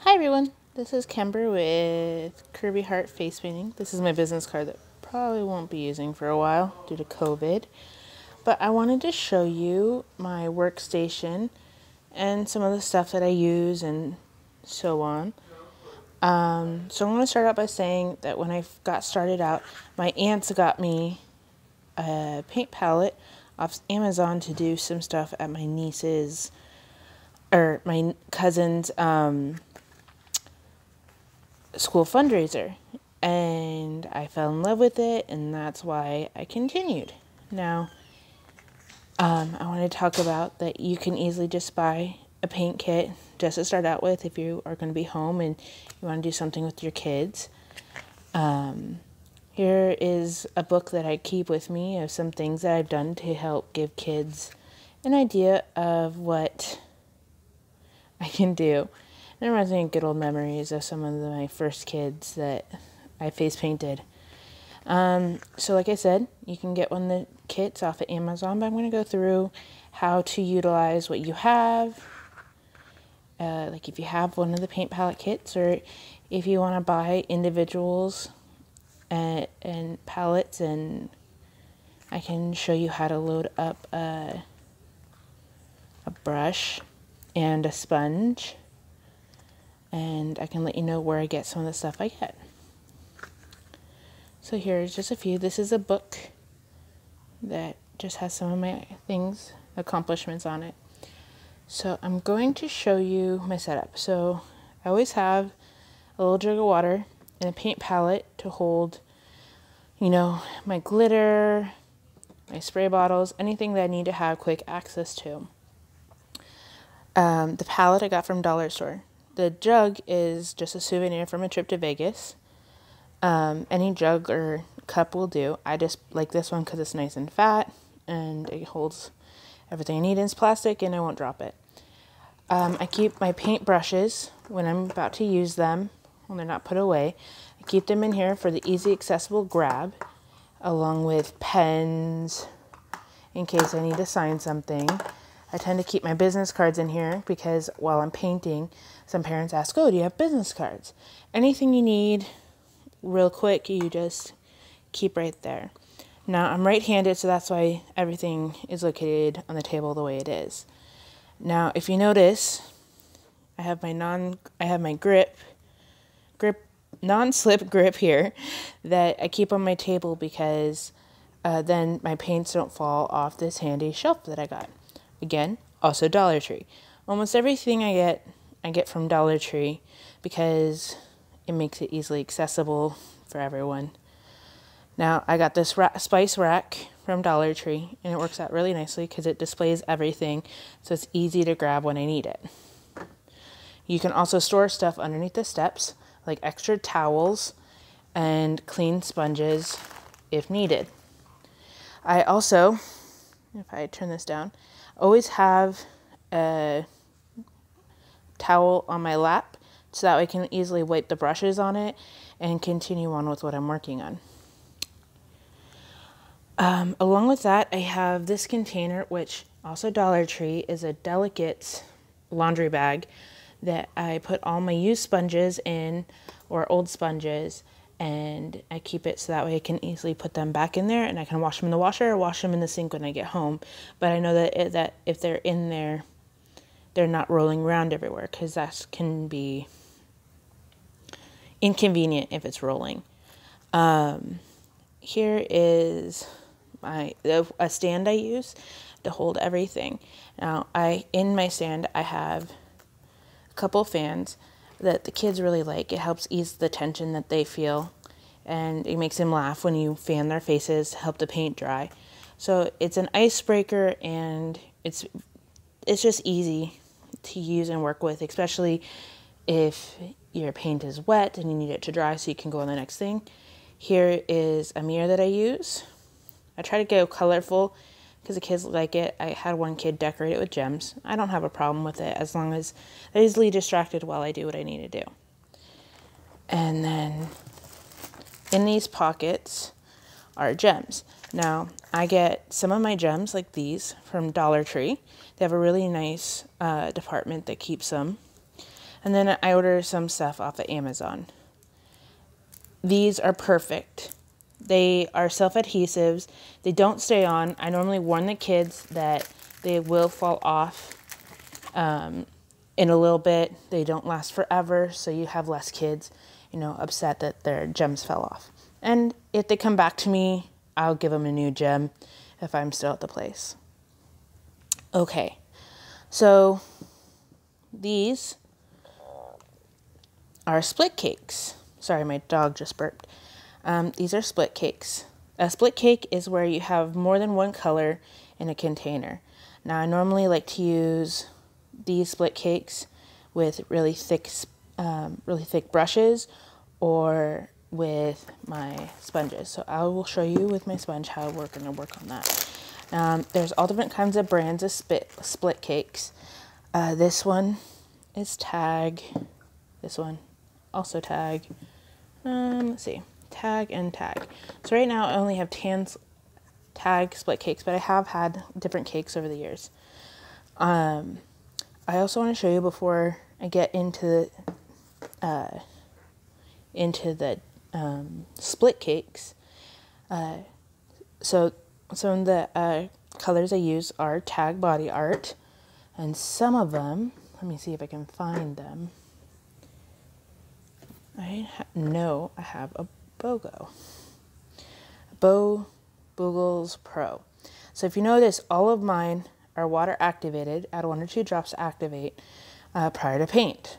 Hi everyone, this is Kember with Kirby Heart Face Painting. This is my business card that probably won't be using for a while due to COVID. But I wanted to show you my workstation and some of the stuff that I use and so on. So I'm going to start out by saying that when I got started out, my aunts got me a paint palette off Amazon to do some stuff at my niece's or my cousin's school fundraiser, and I fell in love with it, and that's why I continued. Now, I want to talk about that you can easily just buy a paint kit just to start out with if you are going to be home and you want to do something with your kids. Here is a book that I keep with me of some things that I've done to help give kids an idea of what I can do. It reminds me of good old memories of some of my first kids that I face painted. So like I said, you can get one of the kits off of Amazon, but I'm going to go through how to utilize what you have. Like if you have one of the paint palette kits, or if you want to buy individuals and palettes, and I can show you how to load up a brush and a sponge. And I can let you know where I get some of the stuff I get. So here's just a few. This is a book that just has some of my things, accomplishments on it. So I'm going to show you my setup. So I always have a little jug of water and a paint palette to hold, my glitter, my spray bottles, anything that I need to have quick access to. The palette I got from Dollar Store. The jug is just a souvenir from a trip to Vegas. Any jug or cup will do. I just like this one because it's nice and fat and it holds everything I need. It's plastic and I won't drop it. I keep my paint brushes when I'm about to use them, when they're not put away. I keep them in here for the easy accessible grab, along with pens in case I need to sign something. I tend to keep my business cards in here because while I'm painting, some parents ask, oh, do you have business cards? Anything you need real quick, you just keep right there. Now, I'm right-handed, so that's why everything is located on the table the way it is. Now, if you notice, I have my non-slip grip here that I keep on my table because then my paints don't fall off this handy shelf that I got. Again, also Dollar Tree. Almost everything I get from Dollar Tree because it makes it easily accessible for everyone. Now, I got this spice rack from Dollar Tree, and it works out really nicely because it displays everything, so it's easy to grab when I need it. You can also store stuff underneath the steps, like extra towels and clean sponges if needed. I also, if I turn this down, always have a towel on my lap so that I can easily wipe the brushes on it and continue on with what I'm working on. Along with that, I have this container, which also Dollar Tree, is a Delicate's laundry bag that I put all my used sponges in, or old sponges, and I keep it so that way I can easily put them back in there and I can wash them in the washer or wash them in the sink when I get home. But I know that if they're in there, they're not rolling around everywhere because that can be inconvenient if it's rolling. Here is a stand I use to hold everything. Now, in my stand I have a couple fans that the kids really like. It helps ease the tension that they feel, and it makes them laugh when you fan their faces, help the paint dry. So it's an icebreaker, and it's just easy to use and work with, especially if your paint is wet and you need it to dry so you can go on the next thing. Here is a mirror that I use. I try to go colorful because the kids like it. I had one kid decorate it with gems. I don't have a problem with it as long as they're easily distracted while I do what I need to do. And then in these pockets are gems. Now, I get some of my gems like these from Dollar Tree. They have a really nice department that keeps them. And then I ordered some stuff off of Amazon. These are perfect. They are self-adhesives. They don't stay on. I normally warn the kids that they will fall off in a little bit. They don't last forever, so you have less kids, upset that their gems fell off. And if they come back to me, I'll give them a new gem if I'm still at the place. Okay, so these are split cakes. Sorry, my dog just burped. These are split cakes. A split cake is where you have more than one color in a container. Now, I normally like to use these split cakes with really thick brushes or with my sponges. So I will show you with my sponge how we're going to work on that. There's all different kinds of brands of split cakes. This one is Tag. This one also Tag. Let's see, Tag and Tag. So right now I only have Tag split cakes, but I have had different cakes over the years. I also want to show you before I get into the split cakes. So some of the colors I use are Tag Body Art, and some of them, let me see if I can find them. I have a BOGO. Boogles Pro. So if you notice, all of mine are water activated. Add 1 or 2 drops to activate prior to paint.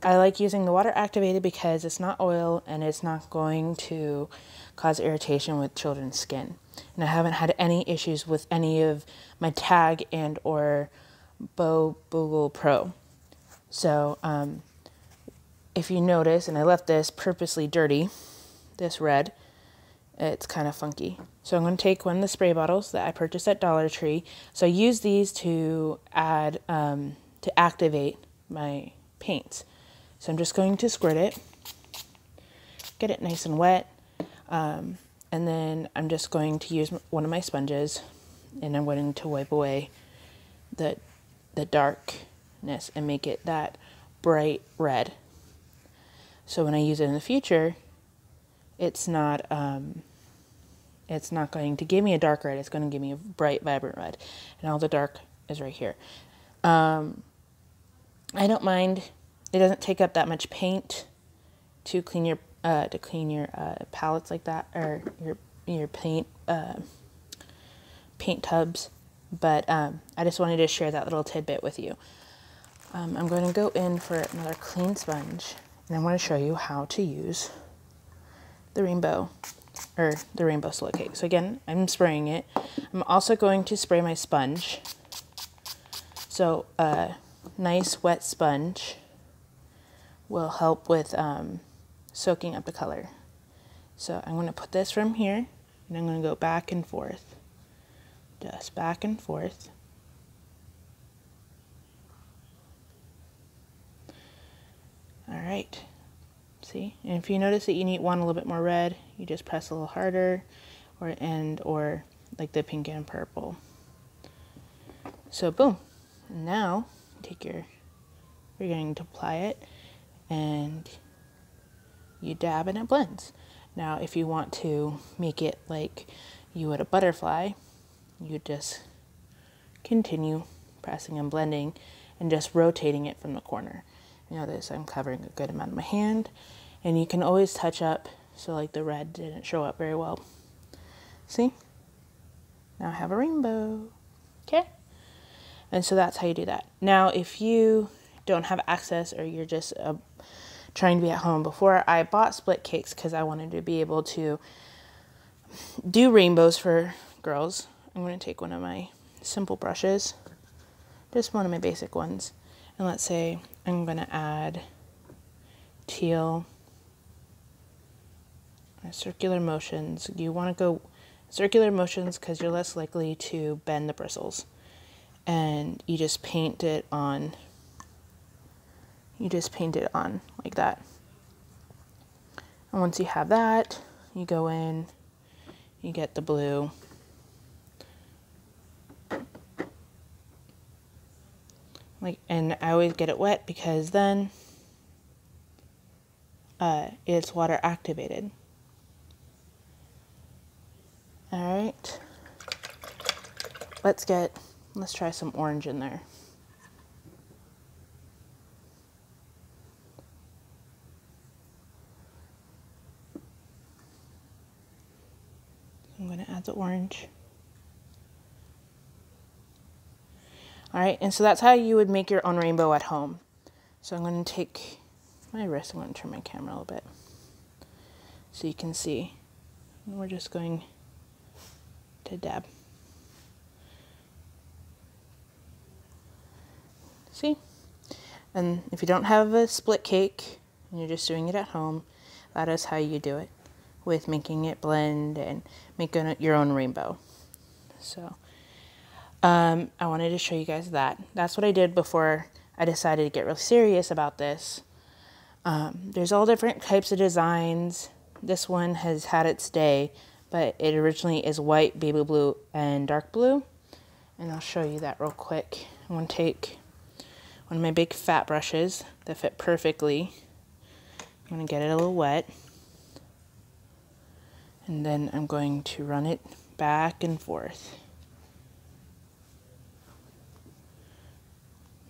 I like using the water activated because it's not oil and it's not going to cause irritation with children's skin. And I haven't had any issues with any of my Tag and or Boogle Pro. So if you notice, and I left this purposely dirty, this red, it's kind of funky. So I'm going to take one of the spray bottles that I purchased at Dollar Tree. So I use these to add, to activate my paints. So I'm just going to squirt it, get it nice and wet, and then I'm just going to use one of my sponges, and I'm going to wipe away the darkness and make it that bright red. So when I use it in the future, it's not going to give me a dark red. It's going to give me a bright, vibrant red, and all the dark is right here. I don't mind. It doesn't take up that much paint to clean your palettes like that, or your paint tubs. But I just wanted to share that little tidbit with you. I'm going to go in for another clean sponge, and I want to show you how to use the rainbow split cake. So again, I'm spraying it. I'm also going to spray my sponge. So a nice wet sponge will help with soaking up the color. So I'm going to put this from here, and I'm going to go back and forth, just back and forth. All right. See, and if you notice that you want a little bit more red, you just press a little harder, or like the pink and purple. So boom. And now you're going to apply it, and you dab and it blends. Now if you want to make it like you would a butterfly, you just continue pressing and blending and just rotating it from the corner. You notice I'm covering a good amount of my hand, and you can always touch up, so like the red didn't show up very well. See? Now I have a rainbow. Okay? And so that's how you do that. Now if you don't have access, or you're just trying to be at home, before I bought split cakes because I wanted to be able to do rainbows for girls, I'm going to take one of my simple brushes, just one of my basic ones, and let's say I'm going to add teal, circular motions. You want to go circular motions because you're less likely to bend the bristles. And you just paint it on. You just paint it on like that. And once you have that, you go in, you get the blue. And I always get it wet because then it's water activated. All right, let's try some orange in there. I'm going to add the orange. All right, and so that's how you would make your own rainbow at home. So I'm going to take my wrist, I'm going to turn my camera a little bit so you can see. And we're just going to dab. See? And if you don't have a split cake and you're just doing it at home, that is how you do it, with making it blend and making your own rainbow. So I wanted to show you guys that. That's what I did before I decided to get real serious about this. There's all different types of designs. This one has had its day, but it originally is white, baby blue, and dark blue. And I'll show you that real quick. I'm going to take one of my big fat brushes that fit perfectly. I'm going to get it a little wet. And then I'm going to run it back and forth.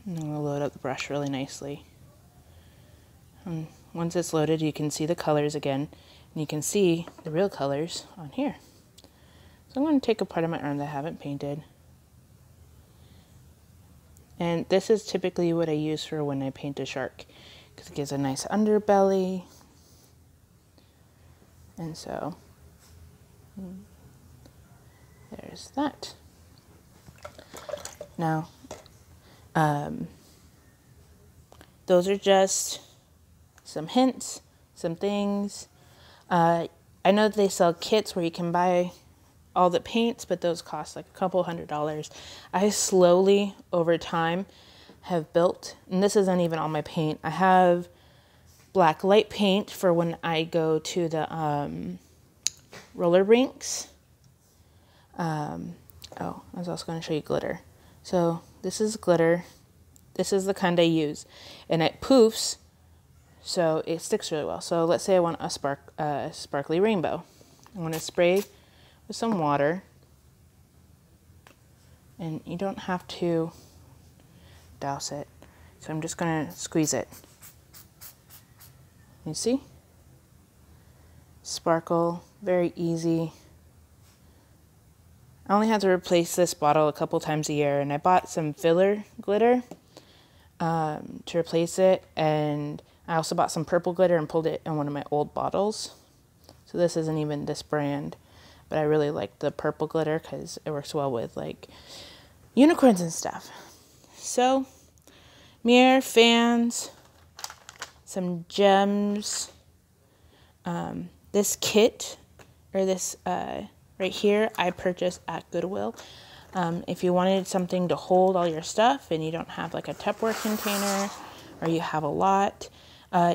And I'm going to load up the brush really nicely. And once it's loaded, you can see the colors again, and you can see the real colors on here. So I'm going to take a part of my arm that I haven't painted. And this is typically what I use for when I paint a shark, because it gives a nice underbelly. And so there's that. Now, those are just some hints, some things. I know that they sell kits where you can buy all the paints, but those cost like a couple $100s. I slowly, over time, have built, and this isn't even all my paint. I have black light paint for when I go to the roller rinks. Oh, I was also going to show you glitter. So this is glitter. This is the kind I use, and it poofs, so it sticks really well. So let's say I want a sparkly rainbow. I'm going to spray with some water, and you don't have to douse it. So I'm just going to squeeze it. You see? Sparkle, very easy. I only had to replace this bottle a couple times a year, and I bought some filler glitter to replace it, and I also bought some purple glitter and pulled it in one of my old bottles. So this isn't even this brand, but I really like the purple glitter because it works well with like unicorns and stuff. So mirror, fans, some gems. This kit, or this right here, I purchased at Goodwill. If you wanted something to hold all your stuff and you don't have like a Tupperware container, or you have a lot,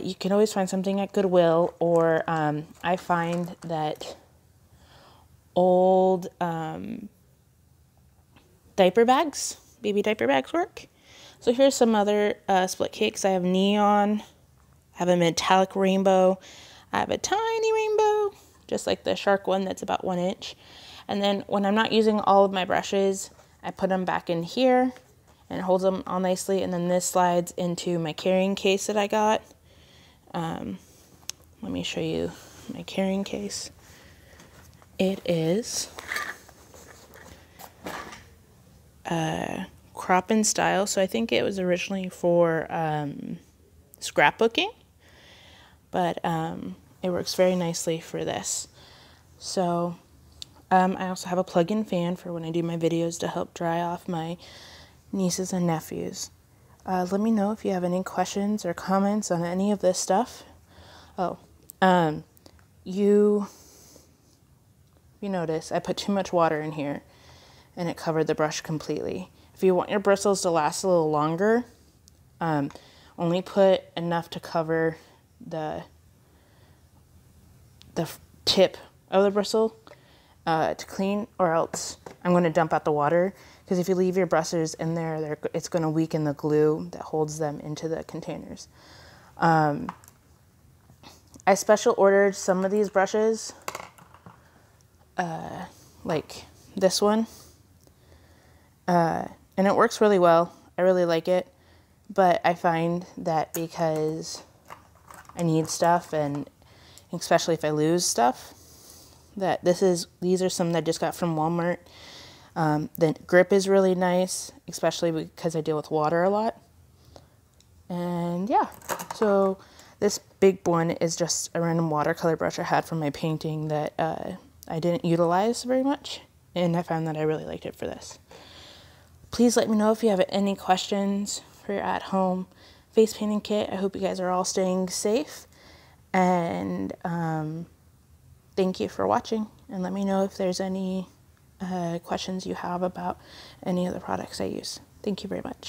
you can always find something at Goodwill, or I find that old diaper bags, baby diaper bags work. So here's some other split cakes. I have neon, I have a metallic rainbow, I have a tiny rainbow, just like the shark one that's about 1 inch. And then when I'm not using all of my brushes, I put them back in here and it holds them all nicely. And then this slides into my carrying case that I got. Let me show you my carrying case. It is crop and style. So I think it was originally for scrapbooking, but it works very nicely for this. So I also have a plug-in fan for when I do my videos to help dry off my nieces and nephews. Let me know if you have any questions or comments on any of this stuff. Oh, you notice I put too much water in here and it covered the brush completely. If you want your bristles to last a little longer, only put enough to cover the tip of the bristle to clean, or else I'm going to dump out the water, because if you leave your brushes in there, it's going to weaken the glue that holds them into the containers. I special ordered some of these brushes, like this one, and it works really well. I really like it, but I find that because I need stuff, and especially if I lose stuff, that these are some that I just got from Walmart. The grip is really nice, especially because I deal with water a lot. And yeah, so this big one is just a random watercolor brush I had from my painting that I didn't utilize very much, and I found that I really liked it for this. Please let me know if you have any questions for your at-home face painting kit. I hope you guys are all staying safe, and thank you for watching, and let me know if there's any questions you have about any of the products I use. Thank you very much.